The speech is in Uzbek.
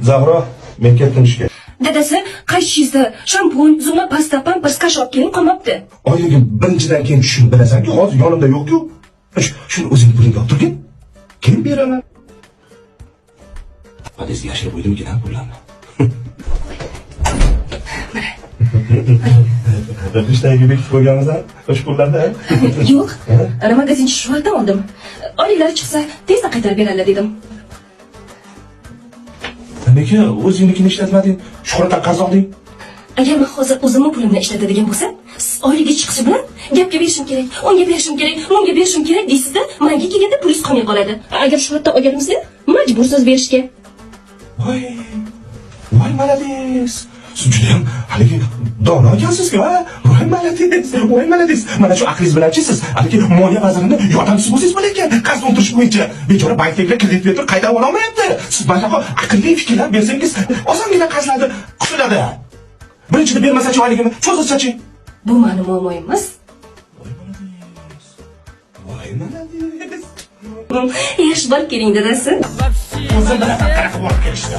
Zahra, men ketdim ishga. Dadasi qaychishizda shampun, zuma pasta, pampers kash olib keling qolmabdi. Oyligim birinchidan keyin tushun bilasan-ku, hozir yonimda yo'q-ku. Shuni o'zing pulingga olib turgin. Keyin beraman. Podezga yashirib qo'ydimki-da pullarni. Qishdagi bekitib qo'yganmiz-a? O'sha pullarda? Yo'q, ana magazinchi shuvaldan oldim. Oliylari chiqsa tezda qaytarib beradilar dedim. Nega o'zingnikini ishlatmading? Shuhratdan qarz olding? Agar men hozir o'zimni pulimni ishlatadigan bo'lsam, siz oyligi chiqishi bilan gapga berishim kerak, unga berishim kerak, bunga berishim kerak deysizda, menga kelganda pulingiz qolmay qoladi. Agar shuhratdan olganimizda majbursiz berishga. Voy, malades. Siz juda ham haligi dono ekansizku, ha? Voy, malades. Mana shu aqlingiz bilan siz haligi moliya vazirini yordamchisi bo'lsangiz bo'larkan. Qarz o'tirish bo'yicha bechora bankdagilar kredit berib qayta ola olmayapti. Siz bunaqa aqlli fikrlar bersangiz, osongina qarzlarni qutiladi. Birinchida bermasachi oyligini cho'zilsachi? Bu meni muammoim emas. Voy, malades. Yaxshi borib keling dadasi. O'zim bilan qanaqa borib kelishdi?